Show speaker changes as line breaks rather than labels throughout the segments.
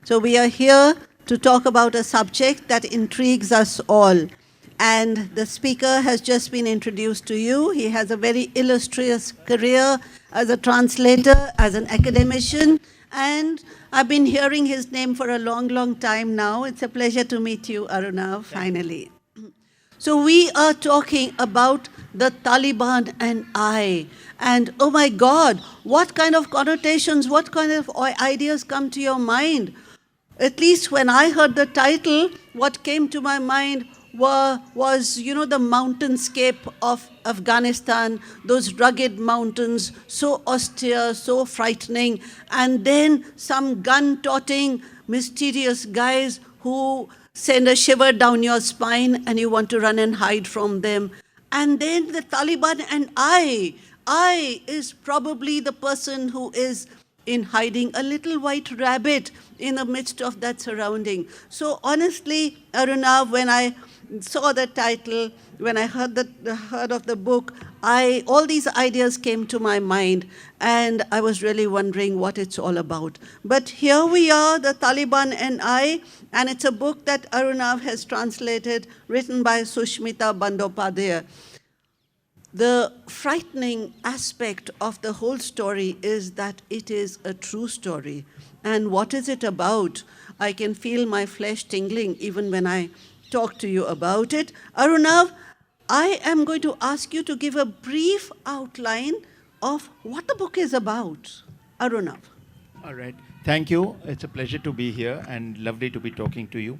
So we are here to talk about a subject that intrigues us all. And the speaker has just been introduced to you. He has a very illustrious career as a translator, as an academician, and I've been hearing his name for a long, long time now. It's a pleasure to meet you, Arunav, finally. So we are talking about the Taliban and I. And oh my God, what kind of connotations, what kind of ideas come to your mind? At least when I heard the title, what came to my mind was, the mountainscape of Afghanistan, those rugged mountains, so austere, so frightening, and then some gun-toting, mysterious guys who send a shiver down your spine and you want to run and hide from them. And then the Taliban and I is probably the person who is in hiding, a little white rabbit in the midst of that surrounding. So honestly, Arunav, when I saw the title, when I heard of the book, all these ideas came to my mind, and I was really wondering what it's all about. But here we are, the Taliban and I, and it's a book that Arunav has translated, written by Sushmita Bandyopadhyay. The frightening aspect of the whole story is that it is a true story. And what is it about? I can feel my flesh tingling even when I talk to you about it. Arunav, I am going to ask you to give a brief outline of what the book is about. Arunav.
All right. Thank you. It's a pleasure to be here and lovely to be talking to you.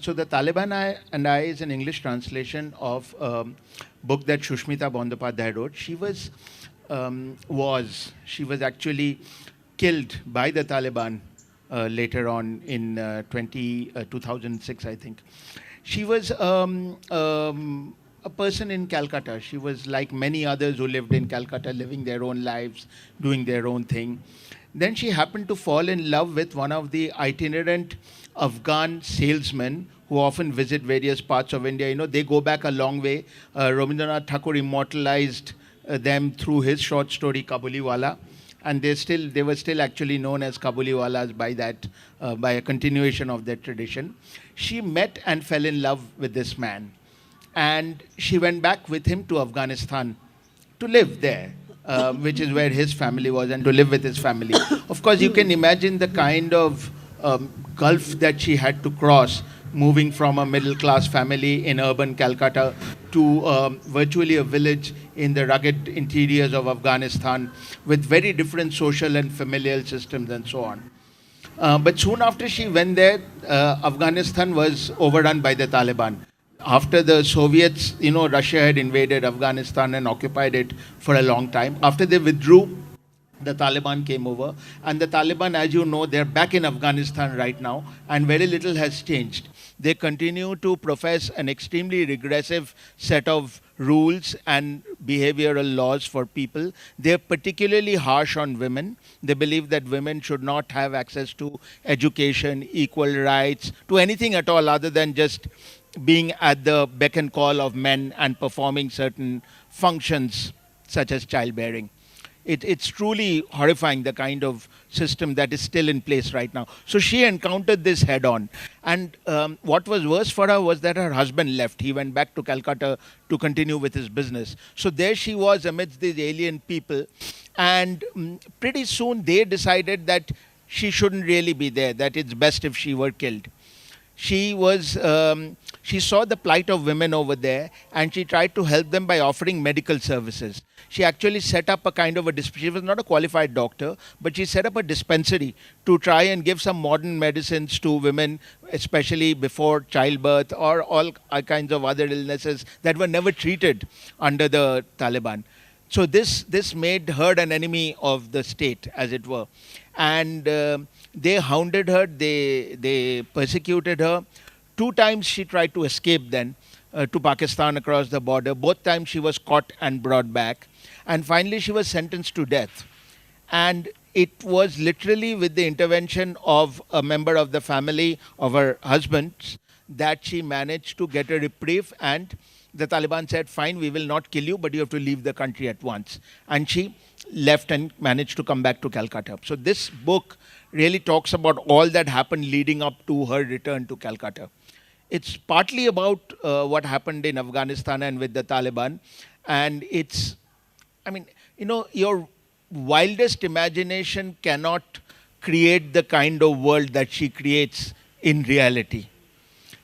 So the Taliban and I is an English translation of a book that Sushmita Bandyopadhyay wrote. She was actually killed by the Taliban later on in 2006, I think. She was a person in Calcutta. She was like many others who lived in Calcutta, living their own lives, doing their own thing. Then she happened to fall in love with one of the itinerant Afghan salesmen who often visit various parts of India. They go back a long way. Rabindranath Tagore immortalized them through his short story Kabuliwala, and they were still actually known as Kabuliwalas by a continuation of that tradition. She met and fell in love with this man, and she went back with him to Afghanistan to live there. Which is where his family was, and to live with his family. Of course, you can imagine the kind of gulf that she had to cross, moving from a middle-class family in urban Calcutta to virtually a village in the rugged interiors of Afghanistan with very different social and familial systems and so on. But soon after she went there, Afghanistan was overrun by the Taliban. After the Soviets, Russia had invaded Afghanistan and occupied it for a long time. After they withdrew, the Taliban came over. And the Taliban, as you know, they're back in Afghanistan right now, and very little has changed. They continue to profess an extremely regressive set of rules and behavioral laws for people. They're particularly harsh on women. They believe that women should not have access to education, equal rights, to anything at all other than just being at the beck and call of men and performing certain functions such as childbearing. It's truly horrifying, the kind of system that is still in place right now. So she encountered this head on. And what was worse for her was that her husband left. He went back to Calcutta to continue with his business. So there she was amidst these alien people. And pretty soon they decided that she shouldn't really be there, that it's best if she were killed. She saw the plight of women over there, and she tried to help them by offering medical services. She actually set up a kind of she was not a qualified doctor, but she set up a dispensary to try and give some modern medicines to women, especially before childbirth or all kinds of other illnesses that were never treated under the Taliban. So this made her an enemy of the state, as it were. And they hounded her, they persecuted her. 2 times she tried to escape then to Pakistan across the border. Both times she was caught and brought back. And finally she was sentenced to death. And it was literally with the intervention of a member of the family of her husband that she managed to get a reprieve, and the Taliban said, fine, we will not kill you, but you have to leave the country at once. And she left and managed to come back to Calcutta. So this book really talks about all that happened leading up to her return to Calcutta. It's partly about what happened in Afghanistan and with the Taliban, and it's, I mean, your wildest imagination cannot create the kind of world that she creates in reality.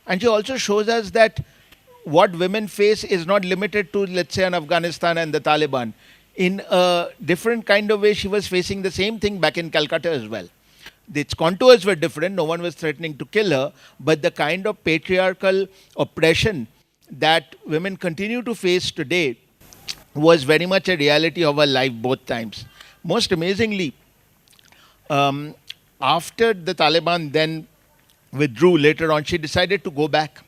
And she also shows us that what women face is not limited to, let's say, in Afghanistan and the Taliban. In a different kind of way, she was facing the same thing back in Calcutta as well. Its contours were different. No one was threatening to kill her. But the kind of patriarchal oppression that women continue to face today was very much a reality of her life both times. Most amazingly, after the Taliban then withdrew later on, she decided to go back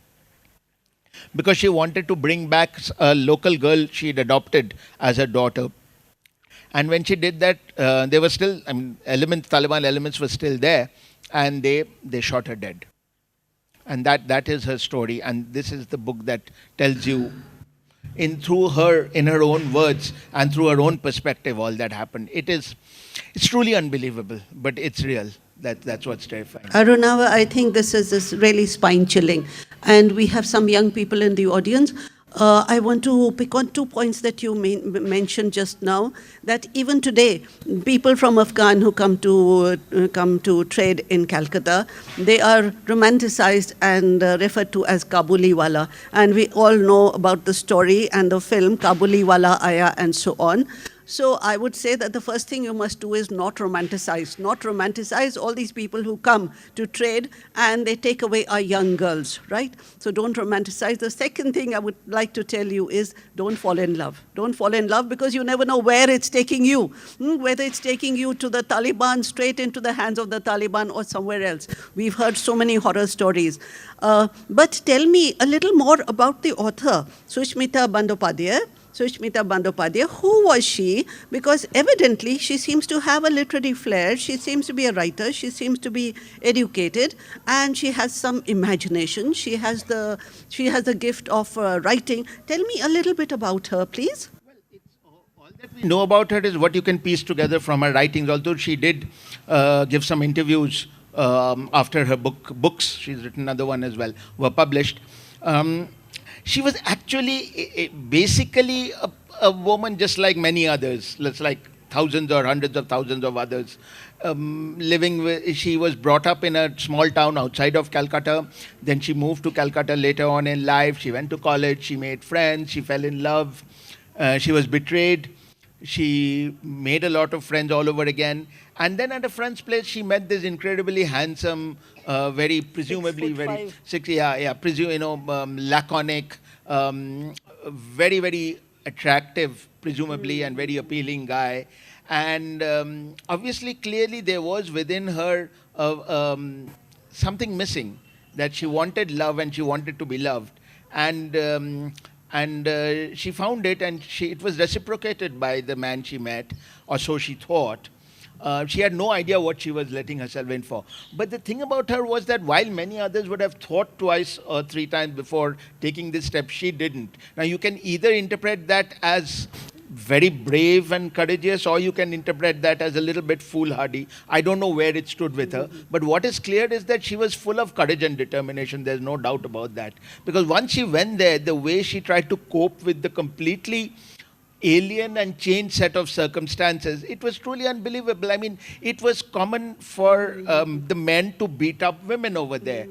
because she wanted to bring back a local girl she'd adopted as her daughter. And when she did that, there were still, Taliban elements were still there, and they shot her dead. And that is her story. And this is the book that tells you, in her own words and through her own perspective, all that happened. It's truly unbelievable, but it's real. That's what's terrifying.
Arunava, I think this is really spine-chilling. And we have some young people in the audience. I want to pick on 2 points that you mentioned just now, that even today, people from Afghan who come to trade in Calcutta, they are romanticized and referred to as Kabuliwala. And we all know about the story and the film Kabuliwala Aya and so on. So I would say that the first thing you must do is not romanticize all these people who come to trade and they take away our young girls, right? So don't romanticize. The second thing I would like to tell you is don't fall in love. Don't fall in love because you never know where it's taking you, whether it's taking you to the Taliban, straight into the hands of the Taliban or somewhere else. We've heard so many horror stories. But tell me a little more about the author, Sushmita Bandyopadhyay, who was she? Because evidently she seems to have a literary flair, she seems to be a writer, she seems to be educated, and she has some imagination, she has the gift of writing. Tell me a little bit about her, please.
Well, all that we know about her is what you can piece together from her writings, although she did give some interviews after her books, she's written another one as well, were published. She was actually basically a woman just like many others, like thousands or hundreds of thousands of others. She was brought up in a small town outside of Calcutta. Then she moved to Calcutta later on in life. She went to college. She made friends. She fell in love. She was betrayed. She made a lot of friends all over again. And then at a friend's place, she met this incredibly handsome, very presumably laconic, very, very attractive, presumably, and very appealing guy. And obviously, clearly, there was within her something missing, that she wanted love and she wanted to be loved. And she found it, and it was reciprocated by the man she met, or so she thought. She had no idea what she was letting herself in for. But the thing about her was that while many others would have thought twice or three times before taking this step, she didn't. Now, you can either interpret that as very brave and courageous, or you can interpret that as a little bit foolhardy. I don't know where it stood with her. But what is clear is that she was full of courage and determination. There's no doubt about that. Because once she went there, the way she tried to cope with the completely alien and changed set of circumstances, it was truly unbelievable. I mean, it was common for the men to beat up women over there.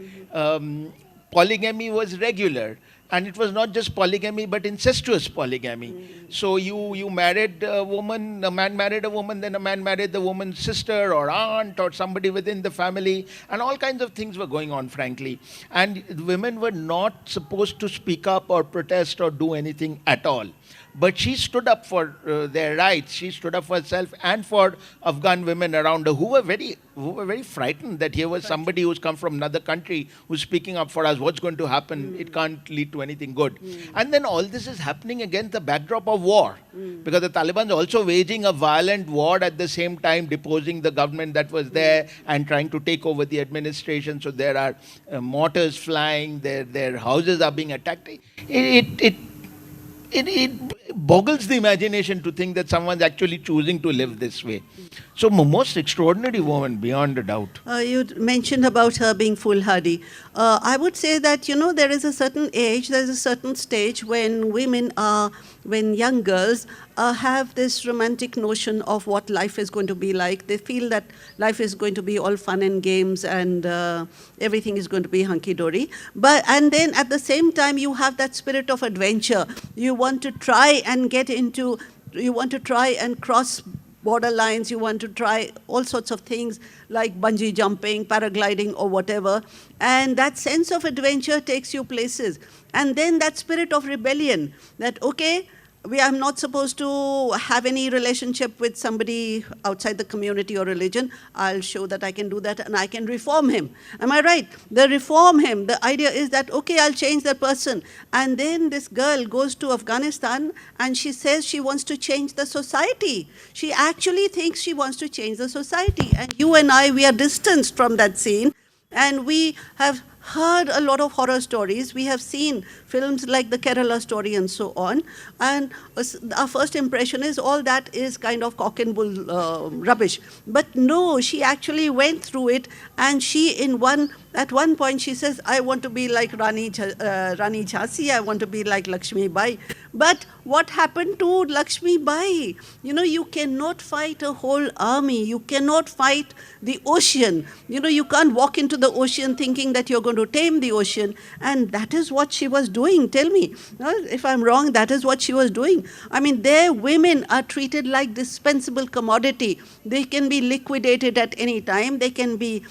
Polygamy was regular. And it was not just polygamy, but incestuous polygamy. So you married a woman, a man married a woman, then a man married the woman's sister or aunt or somebody within the family. And all kinds of things were going on, frankly. And women were not supposed to speak up or protest or do anything at all. But she stood up for their rights. She stood up for herself and for Afghan women around her who were very frightened that here was somebody who's come from another country who's speaking up for us. What's going to happen? It can't lead to anything good. And then all this is happening against the backdrop of war, because the Taliban is also waging a violent war at the same time, deposing the government that was there and trying to take over the administration. So there are mortars flying. Their houses are being attacked. It boggles the imagination to think that someone's actually choosing to live this way. So most extraordinary woman, beyond a doubt.
You mentioned about her being foolhardy. I would say that, there is a certain age, there's a certain stage when when young girls have this romantic notion of what life is going to be like. They feel that life is going to be all fun and games and everything is going to be hunky-dory. And then at the same time, you have that spirit of adventure. You want to try and cross borderlines, you want to try all sorts of things like bungee jumping, paragliding or whatever. And that sense of adventure takes you places. And then that spirit of rebellion, that, okay, I'm not supposed to have any relationship with somebody outside the community or religion. I'll show that I can do that and I can reform him. Am I right? The reform him, the idea is that, okay, I'll change that person. And then this girl goes to Afghanistan and she says she wants to change the society. She actually thinks she wants to change the society. And you and I, we are distanced from that scene. And we have heard a lot of horror stories. We have seen films like the Kerala story and so on. And our first impression is all that is kind of cock and bull rubbish. But no, she actually went through it. And at one point she says, I want to be like Rani Jhansi, I want to be like Lakshmi Bai. But what happened to Lakshmi Bai? You cannot fight a whole army. You cannot fight the ocean. You can't walk into the ocean thinking that you're going to tame the ocean. And that is what she was doing. Tell me, if I'm wrong, that is what she was doing. I mean, their women are treated like dispensable commodity. They can be liquidated at any time. They can be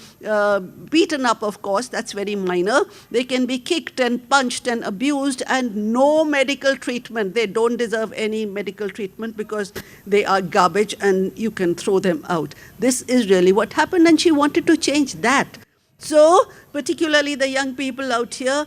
beaten up, of course. That's very minor. They can be kicked and punched and abused and no medical treatment. They don't deserve any medical treatment because they are garbage and you can throw them out. This is really what happened, and she wanted to change that. So, particularly the young people out here,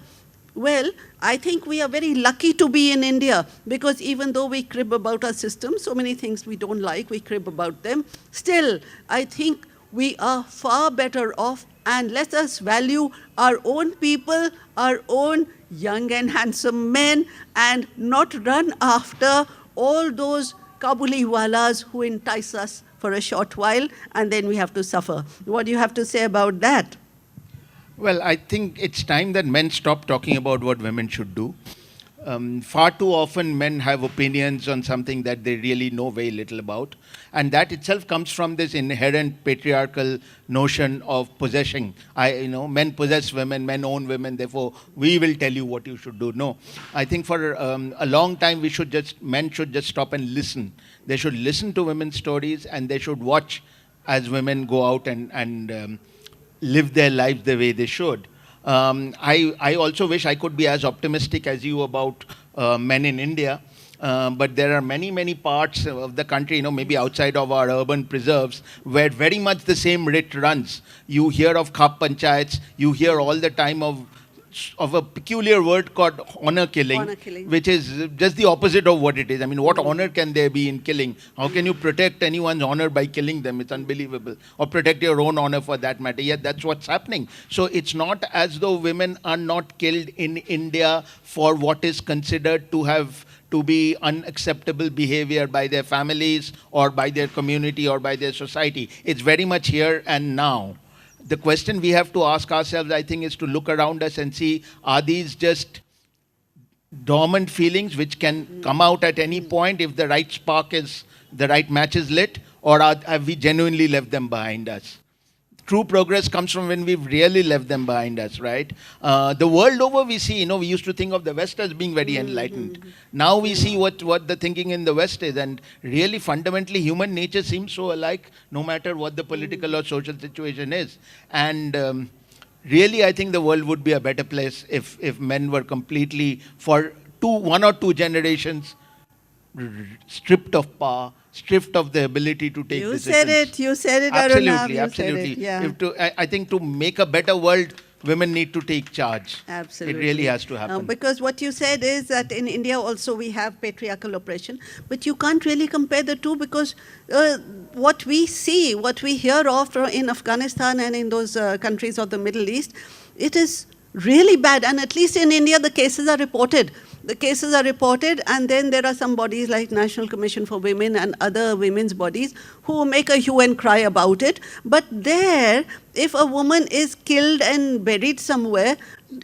well, I think we are very lucky to be in India, because even though we crib about our system, so many things we don't like, we crib about them, still, I think we are far better off, and let us value our own people, our own young and handsome men, and not run after all those Kabuliwalas who entice us for a short while, and then we have to suffer. What do you have to say about that?
Well, I think it's time that men stop talking about what women should do. Far too often men have opinions on something that they really know very little about. And that itself comes from this inherent patriarchal notion of possessing. Men possess women, men own women, therefore we will tell you what you should do. No, I think for a long time men should just stop and listen. They should listen to women's stories, and they should watch as women go out and live their lives the way they should. I also wish I could be as optimistic as you about men in India. But there are many, many parts of the country, maybe outside of our urban preserves, where very much the same writ runs. You hear of khap panchayats, you hear all the time of a peculiar word called honor killing, which is just the opposite of what it is. I mean, what honor can there be in killing? How can you protect anyone's honor by killing them? It's unbelievable. Or protect your own honor for that matter. Yet that's what's happening. So it's not as though women are not killed in India for what is considered to be unacceptable behavior by their families or by their community or by their society. It's very much here and now. The question we have to ask ourselves, I think, is to look around us and see, are these just dormant feelings which can come out at any point if the right match is lit, or have we genuinely left them behind us? True progress comes from when we've really left them behind us, right? The world over we see, we used to think of the West as being very enlightened. Now we see what the thinking in the West is, and really fundamentally human nature seems so alike no matter what the political or social situation is. And really I think the world would be a better place if men were completely, for one or two generations, stripped of power, stripped of the ability to take decisions.
You said it,
Absolutely,
Arunava.
absolutely.
Yeah.
I think to make a better world, women need to take charge.
Absolutely.
It really has to happen.
Because what you said is that in India also we have patriarchal oppression, but you can't really compare the two, because what we see, what we hear of in Afghanistan and in those countries of the Middle East, it is really bad. And at least in India, the cases are reported. The cases are reported, and then there are some bodies like National Commission for Women and other women's bodies who make a hue and cry about it. But there, if a woman is killed and buried somewhere,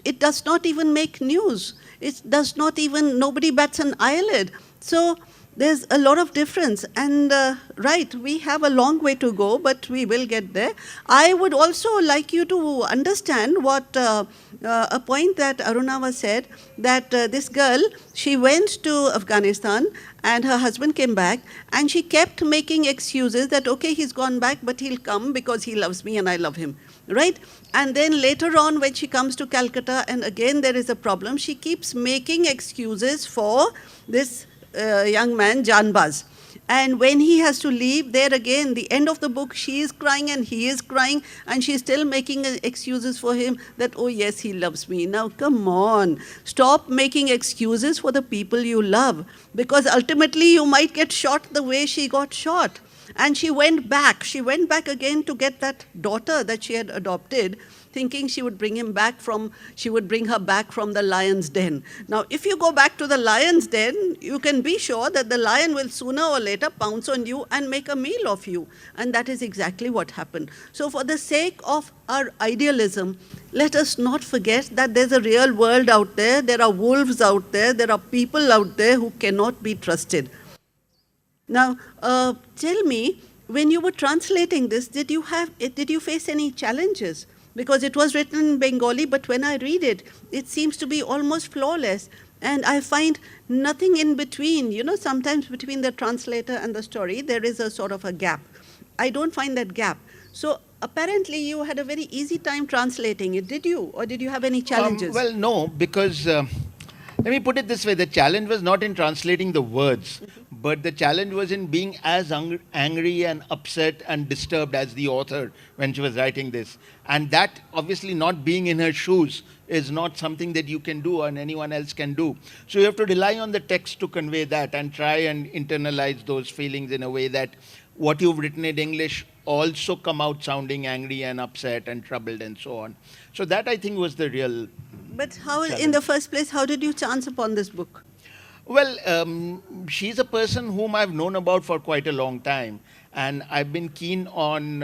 it does not even make news. It does not even, nobody bats an eyelid. So there's a lot of difference. And right, we have a long way to go, but we will get there. I would also like you to understand what a point that Arunava said, that this girl, she went to Afghanistan and her husband came back, and she kept making excuses that, okay, he's gone back, but he'll come because he loves me and I love him, right? And then later on, when she comes to Calcutta, and again there is a problem, she keeps making excuses for this young man, Janbaz. And when he has to leave, there again, the end of the book, she is crying and he is crying, and she's still making excuses for him that, oh yes, he loves me. Now, come on. Stop making excuses for the people you love, because ultimately you might get shot the way she got shot. And she went back. She went back again to get that daughter that she had adopted, thinking she would bring her back from the lion's den. Now, if you go back to the lion's den, you can be sure that the lion will sooner or later pounce on you and make a meal of you. And that is exactly what happened. So for the sake of our idealism, let us not forget that there's a real world out there. There are wolves out there. There are people out there who cannot be trusted. Now, tell me, when you were translating this, did you face any challenges? Because it was written in Bengali, but when I read it, it seems to be almost flawless. And I find nothing in between. You know, sometimes between the translator and the story, there is a sort of a gap. I don't find that gap. So apparently you had a very easy time translating it, did you? Or did you have any challenges?
Well, no, because let me put it this way. The challenge was not in translating the words, but the challenge was in being as angry and upset and disturbed as the author when she was writing this. And that, obviously, not being in her shoes is not something that you can do and anyone else can do. So you have to rely on the text to convey that and try and internalize those feelings in a way that what you've written in English also come out sounding angry and upset and troubled and so on. So that, I think, was the real
But how,
challenge.
in the first place, how did you chance upon this book?
Well, she's a person whom I've known about for quite a long time, and I've been keen on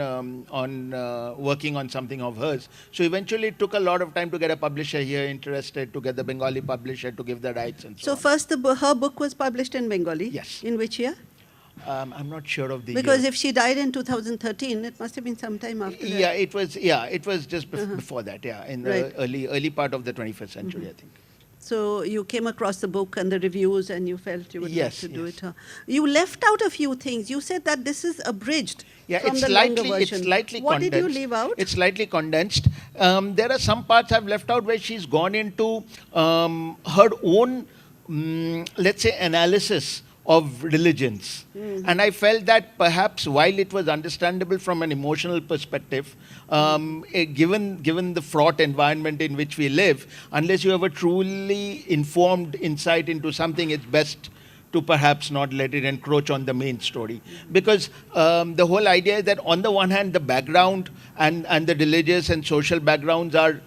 working on something of hers. So eventually it took a lot of time to get a publisher here interested, to get the Bengali publisher to give the rights and so on.
So first, her book was published in Bengali?
Yes.
In which year?
I'm not sure of the
Because
year.
if she died in 2013, it must have been some time after that.
Yeah, it was just before that, in the
Right.
early part of the 21st century, I think.
So you came across the book and the reviews and you felt you would
Yes,
like to do
yes.
it. You left out a few things. You said that this is abridged
Yeah,
from
it's
the longer
slightly,
version.
it's slightly
What
condensed.
did you leave out?
It's slightly condensed. There are some parts I've left out where she's gone into her own, let's say, analysis of religions. And I felt that perhaps while it was understandable from an emotional perspective, given the fraught environment in which we live, unless you have a truly informed insight into something, it's best to perhaps not let it encroach on the main story. Because the whole idea is that on the one hand, the background and the religious and social backgrounds are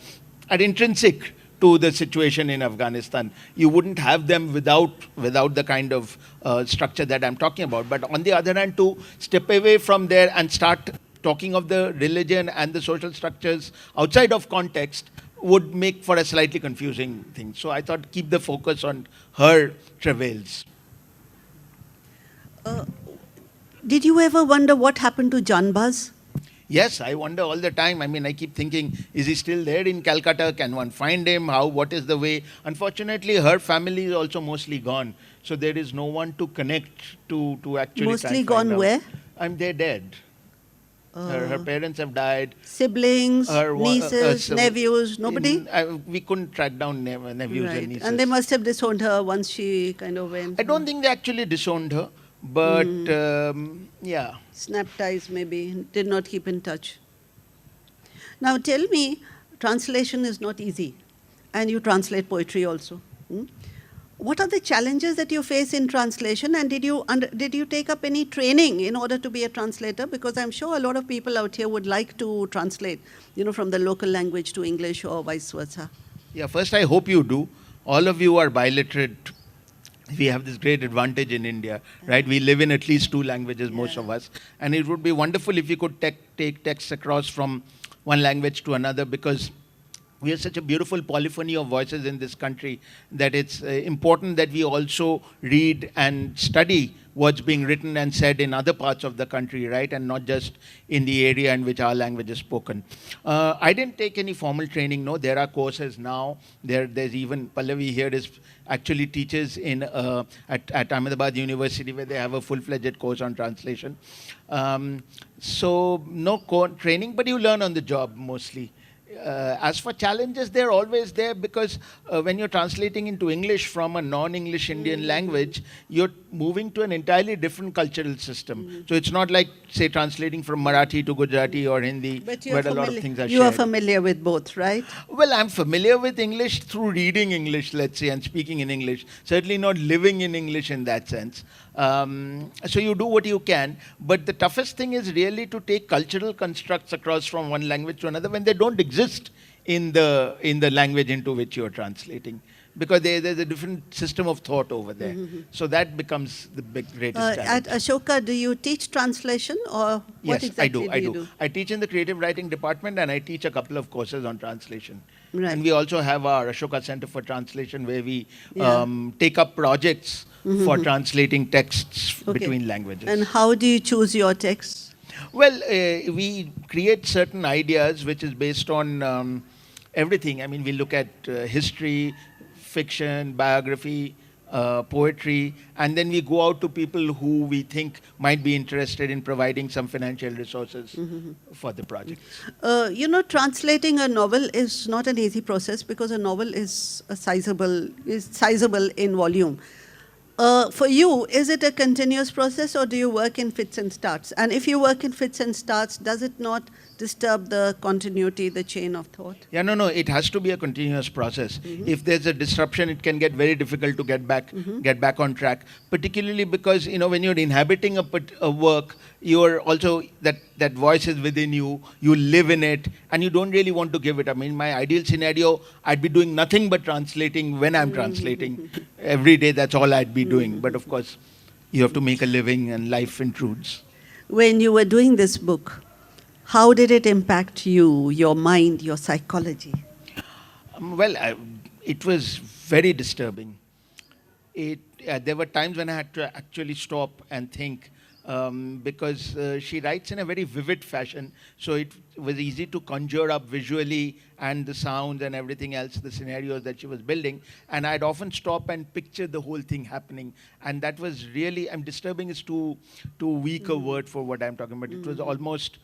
intrinsic to the situation in Afghanistan. You wouldn't have them without the kind of structure that I'm talking about. But on the other hand, to step away from there and start talking of the religion and the social structures outside of context would make for a slightly confusing thing. So I thought keep the focus on her travails.
Did you ever wonder what happened to Janbaz?
Yes, I wonder all the time. I mean, I keep thinking, is he still there in Calcutta? Can one find him? What is the way? Unfortunately, her family is also mostly gone. So there is no one to connect to actually try
Mostly
and
gone
find out.
where?
They're dead. Her parents have died.
Siblings, nieces,
so
nephews, nobody?
We couldn't track down nephews and nieces.
And they must have disowned her once she kind of went.
I don't think they actually disowned her. But, yeah.
Snapped ties maybe, did not keep in touch. Now tell me, translation is not easy. And you translate poetry also. What are the challenges that you face in translation, and did you take up any training in order to be a translator? Because I'm sure a lot of people out here would like to translate, from the local language to English or vice versa.
Yeah, first I hope you do. All of you are biliterate. We have this great advantage in India, right? We live in at least two languages, most of us. And it would be wonderful if you could take texts across from one language to another, because we have such a beautiful polyphony of voices in this country that it's important that we also read and study what's being written and said in other parts of the country, right? And not just in the area in which our language is spoken. I didn't take any formal training, no. There are courses now. There's even Pallavi here is actually teaches at Ahmedabad University, where they have a full-fledged course on translation. So no training, but you learn on the job mostly. As for challenges, they're always there, because when you're translating into English from a non-English Indian language, you're moving to an entirely different cultural system. So it's not like, say, translating from Marathi to Gujarati or Hindi, where a lot of things are shared.
You are familiar with both, right?
Well, I'm familiar with English through reading English, let's say, and speaking in English. Certainly not living in English in that sense. So you do what you can, but the toughest thing is really to take cultural constructs across from one language to another when they don't exist in the language into which you're translating, because there's a different system of thought over there. So that becomes the greatest challenge.
At Ashoka, do you teach translation, or what
Yes,
exactly
I
you
do. I teach in the creative writing department, and I teach a couple of courses on translation.
Right.
And we also have our Ashoka Center for Translation, where we take up projects for translating texts between languages.
And how do you choose your texts?
Well, we create certain ideas which is based on everything. I mean, we look at history, fiction, biography, poetry, and then we go out to people who we think might be interested in providing some financial resources for the project.
Translating a novel is not an easy process, because a novel is sizable in volume. For you, is it a continuous process, or do you work in fits and starts? And if you work in fits and starts, does it not disturb the continuity, the chain of thought?
Yeah, no, it has to be a continuous process. If there's a disruption, it can get very difficult to get back on track, particularly because, when you're inhabiting a work, you're also, that voice is within you, you live in it, and you don't really want to give it. I mean, my ideal scenario, I'd be doing nothing but translating when I'm translating. Every day, that's all I'd be doing. But of course, you have to make a living, and life intrudes.
When you were doing this book, how did it impact you, your mind, your psychology?
It was very disturbing. There were times when I had to actually stop and think, because she writes in a very vivid fashion, so it was easy to conjure up visually and the sounds and everything else, the scenarios that she was building, and I'd often stop and picture the whole thing happening, and that was really, disturbing is too weak a word for what I'm talking about. It was almost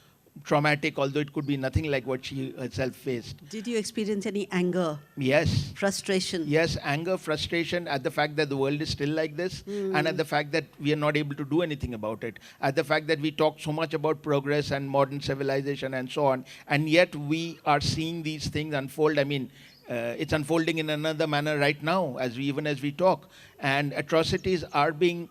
traumatic, although it could be nothing like what she herself faced.
Did you experience any anger?
Yes.
Frustration?
Yes, anger, frustration at the fact that the world is still like this, and at the fact that we are not able to do anything about it, at the fact that we talk so much about progress and modern civilization and so on, and yet we are seeing these things unfold. I mean, it's unfolding in another manner right now, even as we talk, and atrocities are being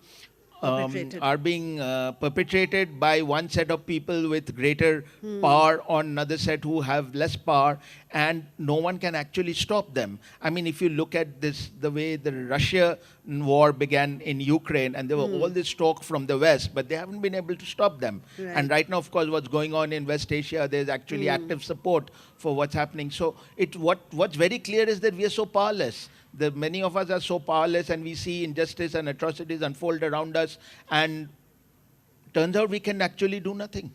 perpetrated by one set of people with greater power on another set who have less power, and no one can actually stop them. I mean, if you look at this, the way the Russia war began in Ukraine, and there were all this talk from the West, but they haven't been able to stop them.
Right.
And right now, of course, what's going on in West Asia, there's actually active support for what's happening. So what's very clear is that we are so powerless. Many of us are so powerless, and we see injustice and atrocities unfold around us, and turns out we can actually do nothing.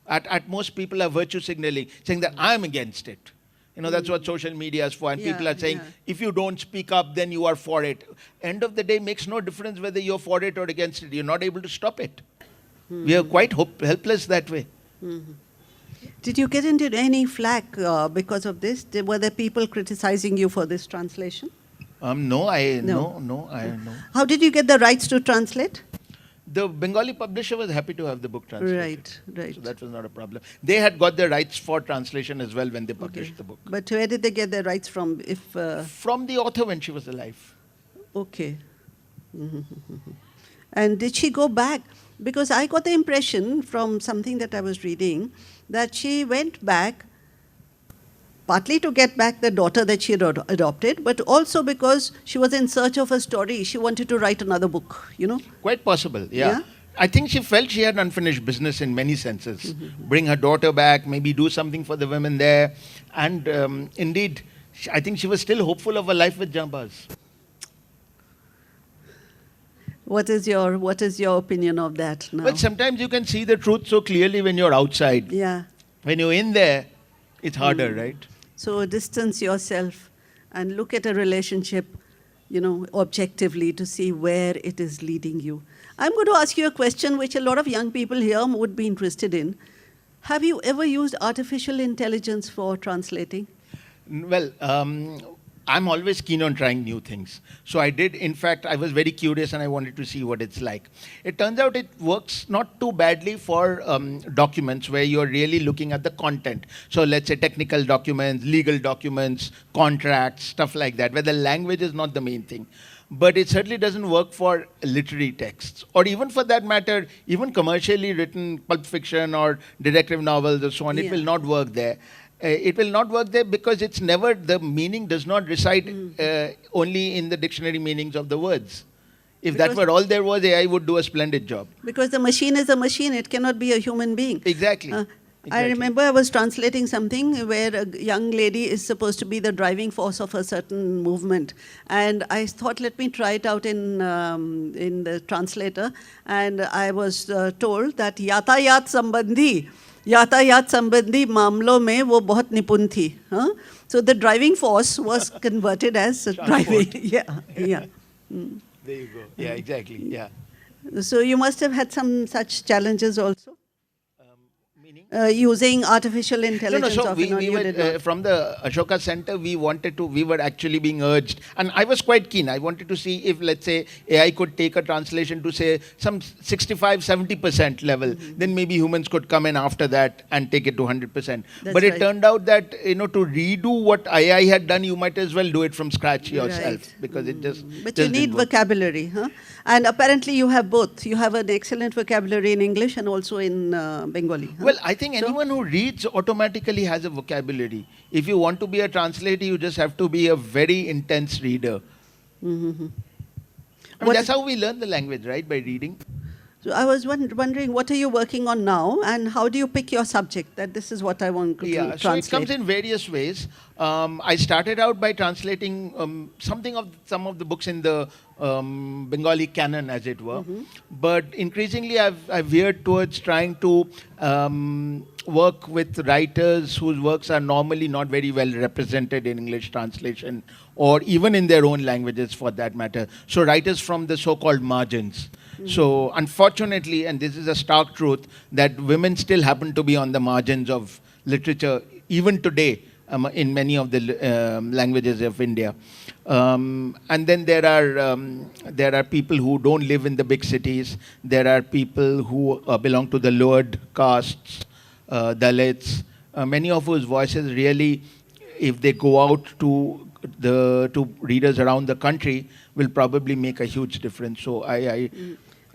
At most, people are virtue signaling, saying that I'm against it. That's what social media is for, and people are saying, if you don't speak up, then you are for it. End of the day, makes no difference whether you're for it or against it. You're not able to stop it. We are quite helpless that way.
Did you get into any flack because of this? Were there people criticizing you for this translation?
No.
How did you get the rights to translate?
The Bengali publisher was happy to have the book translated.
Right.
So that was not a problem. They had got the rights for translation as well when they published the book.
But where did they get the rights from?
From the author when she was alive.
Okay. And did she go back? Because I got the impression from something that I was reading that she went back partly to get back the daughter that she had adopted, but also because she was in search of a story. She wanted to write another book, you know.
Quite possible, yeah.
Yeah?
I think she felt she had unfinished business in many senses. Bring her daughter back, maybe do something for the women there. And indeed, I think she was still hopeful of a life with Jambaz.
What is your opinion of that now?
Well, sometimes you can see the truth so clearly when you're outside.
Yeah.
When you're in there, it's harder, right?
So distance yourself and look at a relationship, you know, objectively to see where it is leading you. I'm going to ask you a question which a lot of young people here would be interested in. Have you ever used artificial intelligence for translating?
Well, I'm always keen on trying new things. So I did, in fact, I was very curious and I wanted to see what it's like. It turns out it works not too badly for documents where you're really looking at the content. So let's say technical documents, legal documents, contracts, stuff like that, where the language is not the main thing. But it certainly doesn't work for literary texts, or even for that matter, even commercially written pulp fiction or detective novels or so on. It will not work there. It will not work there because it's never, the meaning does not reside only in the dictionary meanings of the words. If that were all there was, AI would do a splendid job.
Because the machine is a machine, it cannot be a human being.
Exactly.
I remember I was translating something where a young lady is supposed to be the driving force of a certain movement. And I thought, let me try it out in the translator. And I was told that यातायात संबंधी मामलों में वो बहुत निपुण थी. So the driving force was converted as driving. Yeah.
There you go. Yeah, exactly. Yeah.
So you must have had some such challenges also.
Meaning?
Using artificial intelligence.
No, so from the Ashoka Center, we were actually being urged, and I was quite keen. I wanted to see if, let's say, AI could take a translation to, say, some 65-70% level, then maybe humans could come in after that and take it to 100%. But it turned out that, to redo what AI had done, you might as well do it from scratch yourself, because it just
But you need vocabulary, huh? And apparently you have both. You have an excellent vocabulary in English and also in Bengali. Huh?
Well, I think anyone who reads automatically has a vocabulary. If you want to be a translator, you just have to be a very intense reader. I mean, that's how we learn the language, right? By reading.
So I was wondering, what are you working on now, and how do you pick your subject? That this is what I want to translate.
So it comes in various ways. I started out by translating some of the books in the Bengali canon, as it were. But increasingly, I've veered towards trying to work with writers whose works are normally not very well represented in English translation, or even in their own languages, for that matter. So writers from the so-called margins. So unfortunately, and this is a stark truth, that women still happen to be on the margins of literature, even today, in many of the languages of India. And then there are people who don't live in the big cities. There are people who belong to the lowered castes, Dalits, many of whose voices really, if they go out to readers around the country, will probably make a huge difference. So I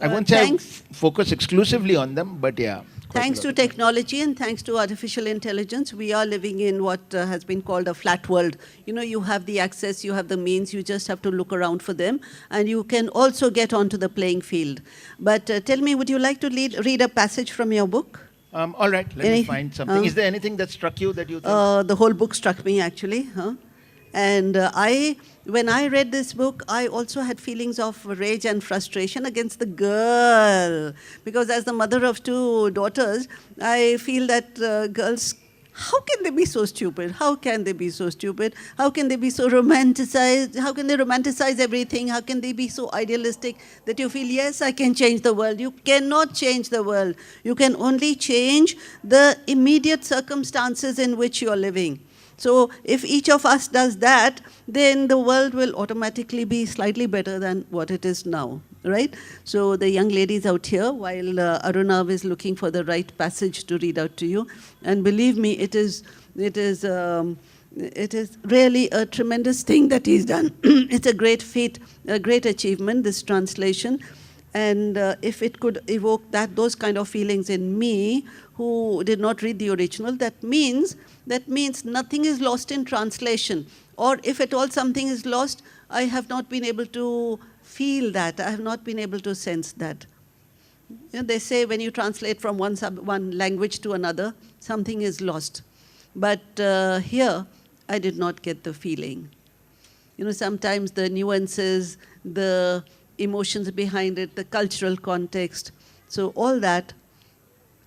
won't say I focus exclusively on them, but yeah.
Thanks to technology and thanks to artificial intelligence, we are living in what has been called a flat world. You have the access, you have the means, you just have to look around for them, and you can also get onto the playing field. But tell me, would you like to read a passage from your book?
All right, let me find something. Is there anything that struck you that you think?
The whole book struck me, actually. And when I read this book, I also had feelings of rage and frustration against the girl. Because as the mother of two daughters, I feel that girls, how can they be so stupid? How can they be so stupid? How can they be so romanticized? How can they romanticize everything? How can they be so idealistic that you feel, yes, I can change the world? You cannot change the world. You can only change the immediate circumstances in which you are living. So if each of us does that, then the world will automatically be slightly better than what it is now, right? So the young ladies out here, while Arunav is looking for the right passage to read out to you, and believe me, it is really a tremendous thing that he's done. It's a great feat, a great achievement, this translation. And if it could evoke those kind of feelings in me, who did not read the original, that means nothing is lost in translation. Or if at all something is lost, I have not been able to feel that. I have not been able to sense that. You know, they say when you translate from one language to another, something is lost. But here, I did not get the feeling. You know, sometimes the nuances, the emotions behind it, the cultural context. So all that,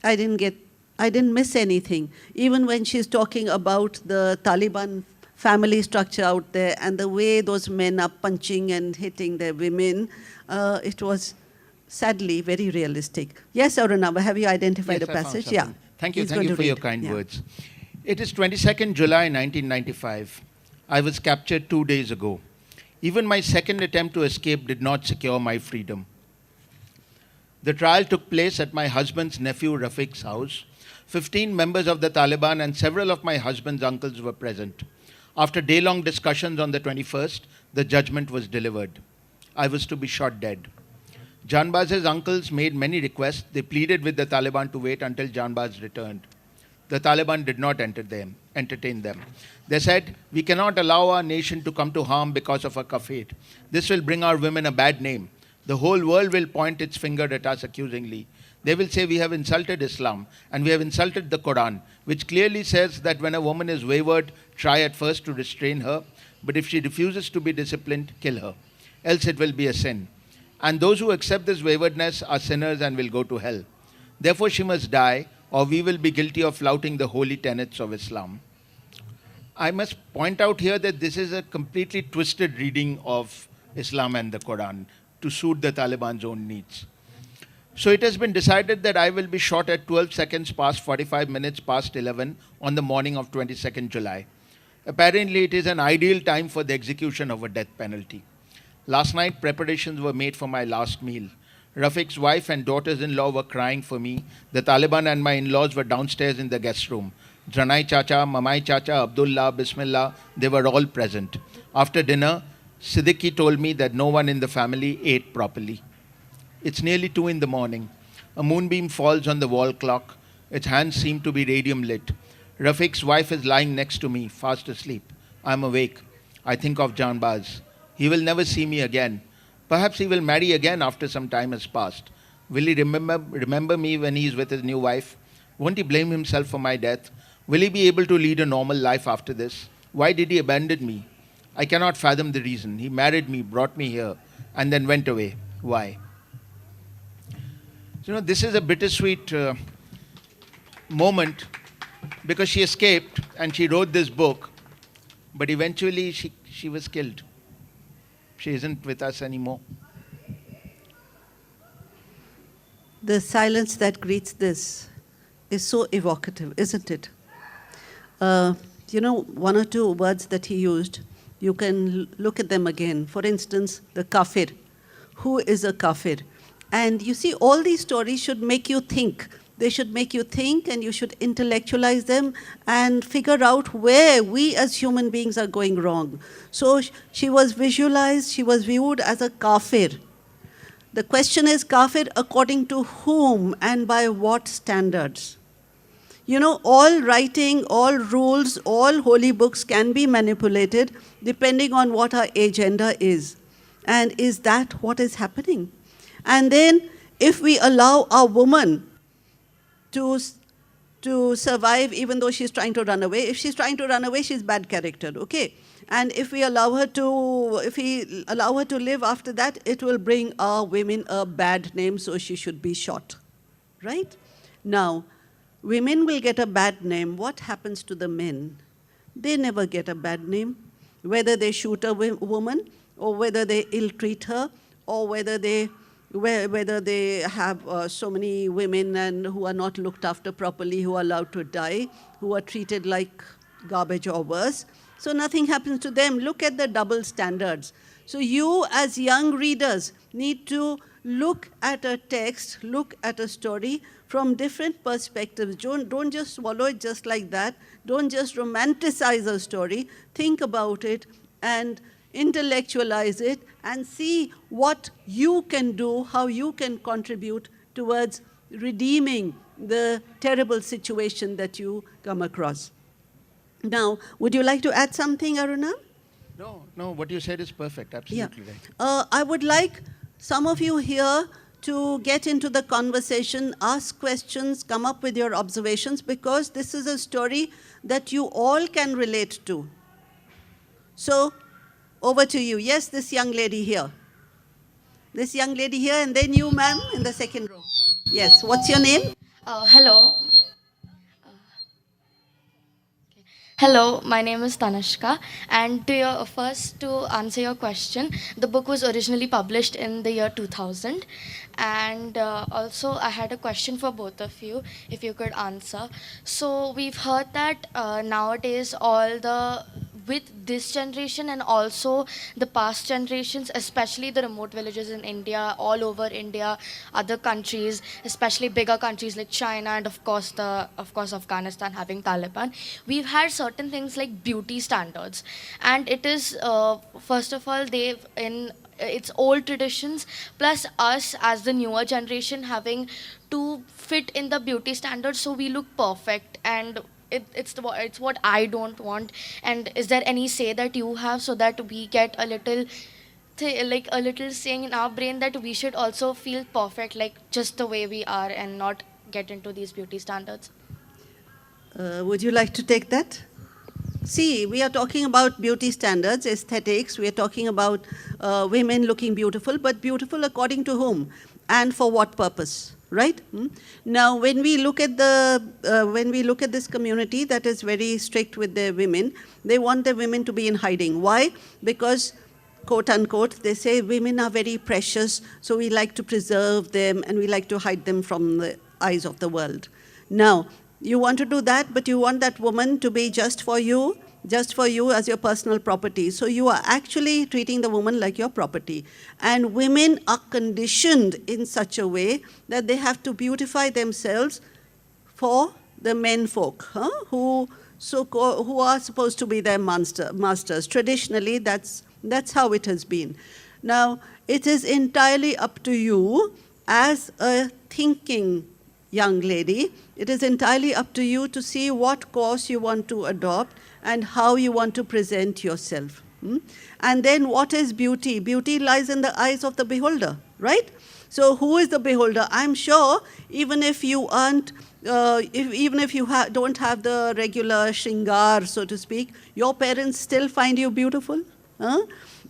I didn't miss anything. Even when she's talking about the Taliban family structure out there and the way those men are punching and hitting their women, it was sadly very realistic. Yes, Arunava, have you identified
Yes,
a
I found
passage?
something.
Yeah.
Thank you.
He's
Thank
going
you
to
for your
read.
kind
Yeah.
words. It is 22nd July 1995. I was captured 2 days ago. Even my second attempt to escape did not secure my freedom. The trial took place at my husband's nephew Rafiq's house. 15 members of the Taliban and several of my husband's uncles were present. After day-long discussions on the 21st, the judgment was delivered. I was to be shot dead. Janbaz's uncles made many requests. They pleaded with the Taliban to wait until Janbaz returned. The Taliban did not entertain them. They said, "We cannot allow our nation to come to harm because of a kafir. This will bring our women a bad name. The whole world will point its finger at us accusingly. They will say we have insulted Islam and we have insulted the Quran, which clearly says that when a woman is wayward, try at first to restrain her, but if she refuses to be disciplined, kill her. Else it will be a sin. And those who accept this waywardness are sinners and will go to hell. Therefore she must die, or we will be guilty of flouting the holy tenets of Islam." I must point out here that this is a completely twisted reading of Islam and the Quran to suit the Taliban's own needs. So it has been decided that I will be shot at 12 seconds past 45 minutes past 11 on the morning of 22nd July. Apparently it is an ideal time for the execution of a death penalty. Last night preparations were made for my last meal. Rafiq's wife and daughters-in-law were crying for me. The Taliban and my in-laws were downstairs in the guest room. Janai Chacha, Mamai Chacha, Abdullah, Bismillah, they were all present. After dinner, Siddiqui told me that no one in the family ate properly. It's nearly 2 in the morning. A moonbeam falls on the wall clock. Its hands seem to be radium lit. Rafiq's wife is lying next to me, fast asleep. I'm awake. I think of Janbaz. He will never see me again. Perhaps he will marry again after some time has passed. Will he remember me when he is with his new wife? Won't he blame himself for my death? Will he be able to lead a normal life after this? Why did he abandon me? I cannot fathom the reason. He married me, brought me here, and then went away. Why? So, this is a bittersweet moment because she escaped and she wrote this book, but eventually she was killed. She isn't with us anymore.
The silence that greets this is so evocative, isn't it? One or two words that he used, you can look at them again. For instance, the kafir. Who is a kafir? And you see, all these stories should make you think. They should make you think, and you should intellectualize them and figure out where we as human beings are going wrong. So she was visualized, she was viewed as a kafir. The question is, kafir according to whom and by what standards? All writing, all rules, all holy books can be manipulated depending on what our agenda is. And is that what is happening? And then if we allow a woman to survive even though she's trying to run away, if she's trying to run away, she's bad character, okay? And if we allow her to live after that, it will bring our women a bad name, so she should be shot, right? Now, women will get a bad name. What happens to the men? They never get a bad name. Whether they shoot a woman, or whether they ill-treat her, or whether they have so many women and who are not looked after properly, who are allowed to die, who are treated like garbage or worse. So nothing happens to them. Look at the double standards. So you as young readers need to look at a text, look at a story from different perspectives. Don't just swallow it just like that. Don't just romanticize a story. Think about it and intellectualize it, and see what you can do, how you can contribute towards redeeming the terrible situation that you come across. Now, would you like to add something, Aruna?
No, what you said is perfect. Absolutely right.
I would like some of you here to get into the conversation, ask questions, come up with your observations, because this is a story that you all can relate to. So, over to you. Yes, this young lady here. This young lady here, and then you, ma'am, in the second row. Yes, what's your name?
Hello. Hello, my name is Tanashka, and to answer your question, the book was originally published in the year 2000, and also I had a question for both of you, if you could answer. So we've heard that nowadays with this generation and also the past generations, especially the remote villages in India, all over India, other countries, especially bigger countries like China and of course Afghanistan having Taliban, we've had certain things like beauty standards, and it is first of all it's old traditions plus us as the newer generation having to fit in the beauty standards so we look perfect, and it's what I don't want. And is there any say that you have so that we get a little like a little saying in our brain that we should also feel perfect like just the way we are and not get into these beauty standards?
Would you like to take that? See, we are talking about beauty standards, aesthetics. We are talking about women looking beautiful, but beautiful according to whom and for what purpose, right? Now, when we look at this community that is very strict with their women, they want their women to be in hiding. Why? Because, quote unquote, they say women are very precious, so we like to preserve them and we like to hide them from the eyes of the world. Now, you want to do that, but you want that woman to be just for you as your personal property. So you are actually treating the woman like your property. And women are conditioned in such a way that they have to beautify themselves for the men folk, who are supposed to be their masters. Traditionally, that's how it has been. Now, it is entirely up to you as a thinking young lady. It is entirely up to you to see what course you want to adopt and how you want to present yourself. And then what is beauty? Beauty lies in the eyes of the beholder, right? So who is the beholder? I'm sure even if you aren't, even if you don't have the regular shringar, so to speak, your parents still find you beautiful.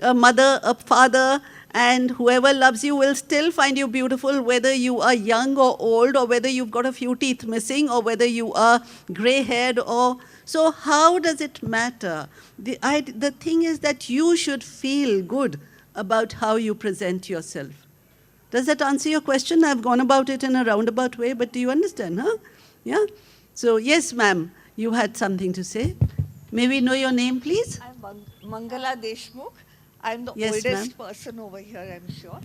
A mother, a father, and whoever loves you will still find you beautiful, whether you are young or old, or whether you've got a few teeth missing, or whether you are gray-haired, or... So how does it matter? The thing is that you should feel good about how you present yourself. Does that answer your question? I've gone about it in a roundabout way, but do you understand, huh? Yeah? So, yes, ma'am, you had something to say. May we know your name, please?
I'm Mangala Deshmukh. I'm the oldest person over here, I'm sure.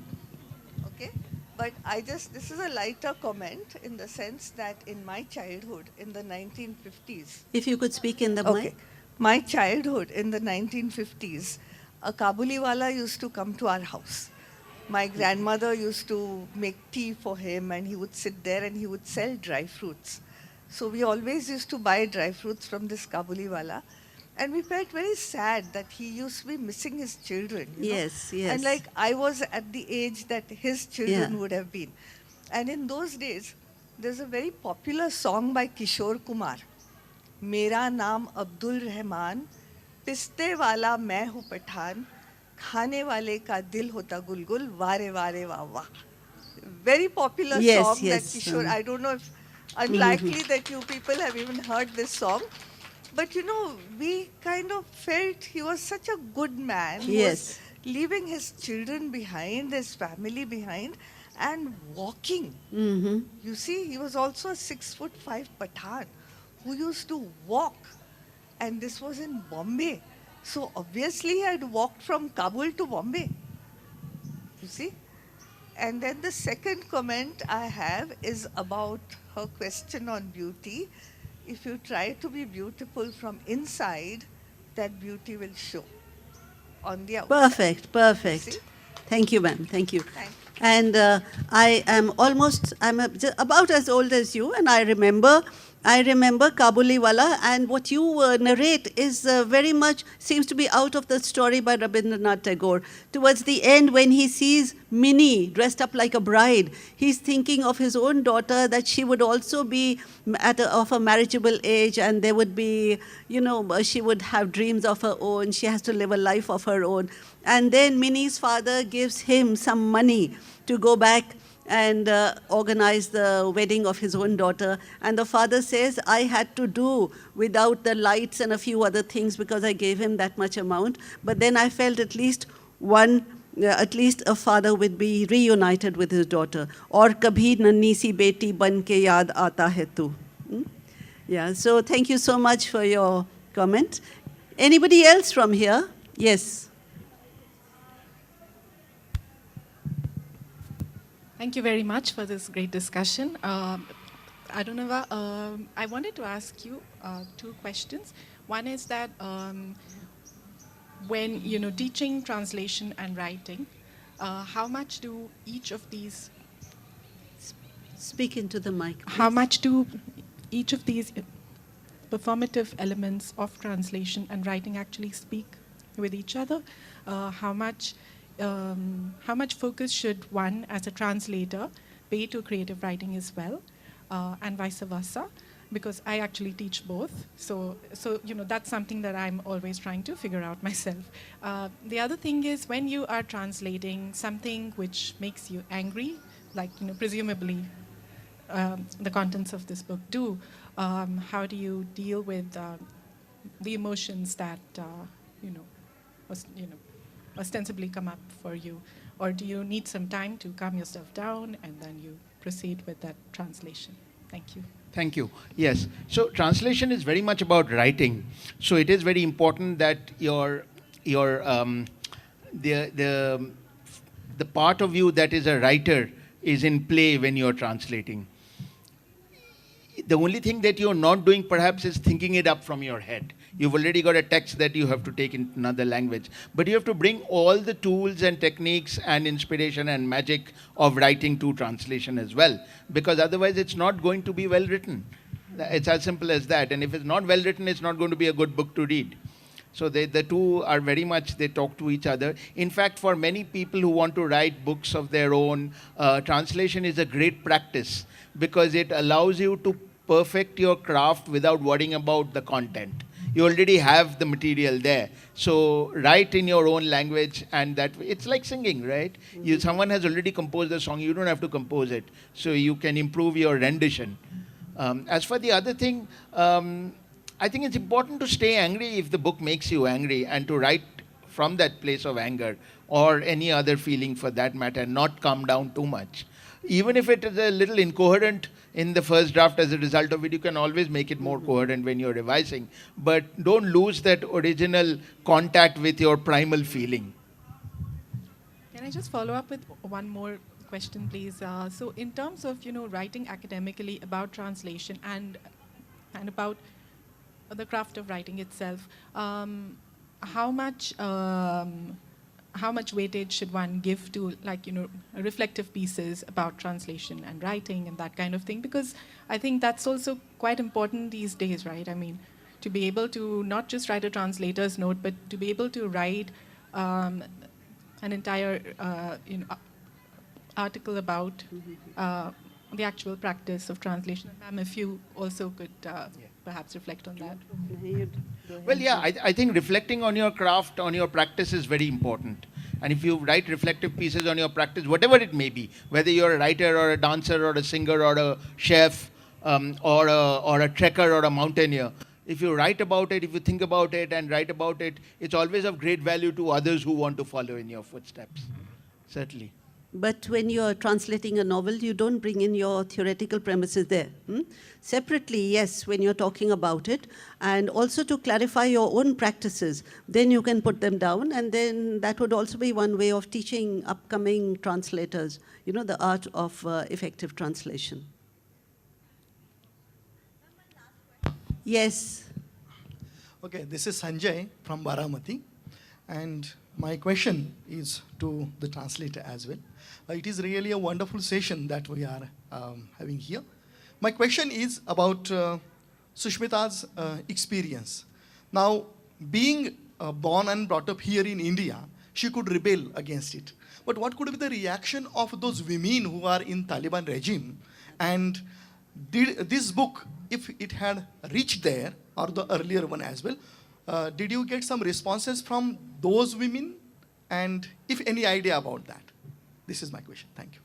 Okay? But this is a lighter comment in the sense that in my childhood, in the 1950s.
If you could speak in the mic.
My childhood in the 1950s, a Kabuliwala used to come to our house. My grandmother used to make tea for him, and he would sit there and he would sell dry fruits. So we always used to buy dry fruits from this Kabuliwala. And we felt very sad that he used to be missing his children.
Yes.
And like I was at the age that his children would have been. And in those days, there's a very popular song by Kishore Kumar. Mera naam Abdul Rahman, piste wala main hu pathan, khane wale ka dil hota gulgul, vare vare wah wah. Very popular song that Kishore, I don't know if, unlikely that you people have even heard this song. But we kind of felt he was such a good man. He was leaving his children behind, his family behind, and walking. You see, he was also a 6'5" Pathan who used to walk. And this was in Bombay. So obviously he had walked from Kabul to Bombay. You see? And then the second comment I have is about her question on beauty. If you try to be beautiful from inside, that beauty will show. on the outside.
Perfect, perfect.
See?
Thank you, ma'am. Thank you.
Thank you.
And I am about as old as you, and I remember Kabuliwala, and what you narrate is very much, seems to be out of the story by Rabindranath Tagore. Towards the end, when he sees Minnie dressed up like a bride, he's thinking of his own daughter, that she would also be of a marriageable age, and there would be, she would have dreams of her own, she has to live a life of her own. And then Minnie's father gives him some money to go back and organize the wedding of his own daughter. And the father says, I had to do without the lights and a few other things because I gave him that much amount. But then I felt at least a father would be reunited with his daughter. Or kabhi nanni si beti ban ke yaad aata hai tu. Yeah, so thank you so much for your comment. Anybody else from here? Yes.
Thank you very much for this great discussion. Arunava, I wanted to ask you two questions. One is that when teaching translation and writing, how much do each of these
Speak into the mic, please.
How much do each of these performative elements of translation and writing actually speak with each other? How much focus should one, as a translator, pay to creative writing as well, and vice versa? Because I actually teach both, so that's something that I'm always trying to figure out myself. The other thing is, when you are translating something which makes you angry, like presumably the contents of this book do, how do you deal with the emotions that ostensibly come up for you? Or do you need some time to calm yourself down and then you proceed with that translation? Thank you.
Thank you. Yes. So translation is very much about writing. So it is very important that the part of you that is a writer is in play when you're translating. The only thing that you're not doing perhaps is thinking it up from your head. You've already got a text that you have to take in another language. But you have to bring all the tools and techniques and inspiration and magic of writing to translation as well. Because otherwise it's not going to be well written. It's as simple as that. And if it's not well written, it's not going to be a good book to read. So the two are very much, they talk to each other. In fact, for many people who want to write books of their own, translation is a great practice because it allows you to perfect your craft without worrying about the content. You already have the material there. So write in your own language, and that it's like singing, right? Someone has already composed a song, you don't have to compose it. So you can improve your rendition. As for the other thing, I think it's important to stay angry if the book makes you angry, and to write from that place of anger or any other feeling for that matter, not calm down too much. Even if it is a little incoherent in the first draft as a result of it, you can always make it more coherent when you're revising. But don't lose that original contact with your primal feeling.
Can I just follow up with one more question, please? So in terms of writing academically about translation and about the craft of writing itself, how much weightage should one give to reflective pieces about translation and writing and that kind of thing? Because I think that's also quite important these days, right? I mean, to be able to not just write a translator's note, but to be able to write an entire article about the actual practice of translation. Ma'am, if you also could perhaps reflect on that.
Well, yeah, I think reflecting on your craft, on your practice is very important. And if you write reflective pieces on your practice, whatever it may be, whether you're a writer or a dancer or a singer or a chef or a trekker or a mountaineer, if you write about it, if you think about it and write about it, it's always of great value to others who want to follow in your footsteps. Certainly.
But when you're translating a novel, you don't bring in your theoretical premises there. Separately, yes, when you're talking about it, and also to clarify your own practices, then you can put them down, and then that would also be one way of teaching upcoming translators, the art of effective translation. Yes.
Okay, this is Sanjay from Baramati. And my question is to the translator as well. It is really a wonderful session that we are having here. My question is about Sushmita's experience. Now, being born and brought up here in India, she could rebel against it. But what could be the reaction of those women who are in Taliban regime? And did this book, if it had reached there, or the earlier one as well, did you get some responses from those women? And if any idea about that? This is my question. Thank you.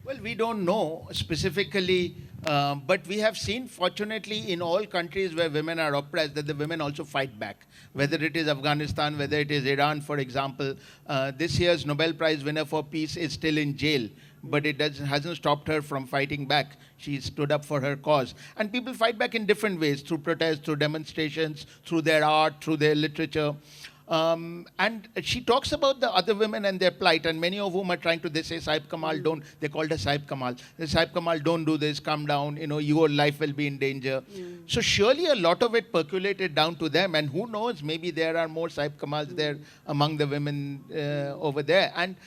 Well, we don't know specifically, but we have seen, fortunately, in all countries where women are oppressed, that the women also fight back. Whether it is Afghanistan, whether it is Iran, for example. This year's Nobel Prize winner for peace is still in jail, but it hasn't stopped her from fighting back. She stood up for her cause. And people fight back in different ways, through protests, through demonstrations, through their art, through their literature. And she talks about the other women and their plight, and many of whom are trying to, they say, Saib Kamal, don't, they called her Saib Kamal. Saib Kamal, don't do this, come down, your life will be in danger. So surely a lot of it percolated down to them, and who knows, maybe there are more Saib Kamals there among the women over there. And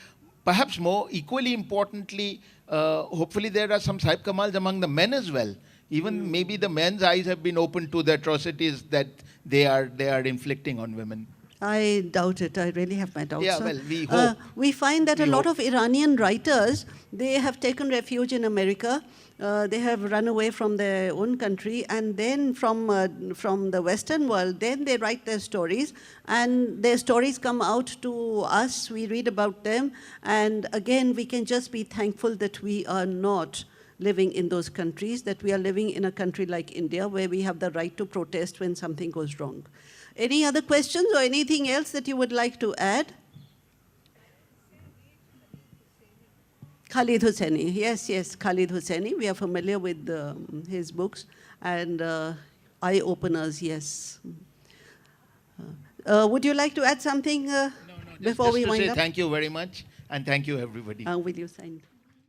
perhaps more equally importantly, hopefully there are some Saib Kamals among the men as well. Even maybe the men's eyes have been opened to the atrocities that they are inflicting on women.
I doubt it. I really have my doubts.
Yeah, well, we hope.
We find that a lot of Iranian writers, they have taken refuge in America. They have run away from their own country, and then from the Western world, then they write their stories, and their stories come out to us. We read about them, and again, we can just be thankful that we are not living in those countries, that we are living in a country like India, where we have the right to protest when something goes wrong. Any other questions or anything else that you would like to add? Khalid Hosseini. Yes, Khalid Hosseini. We are familiar with his books and eye-openers, yes. Would you like to add something before we wind up?
Thank you very much, and thank you, everybody.
Will you sign?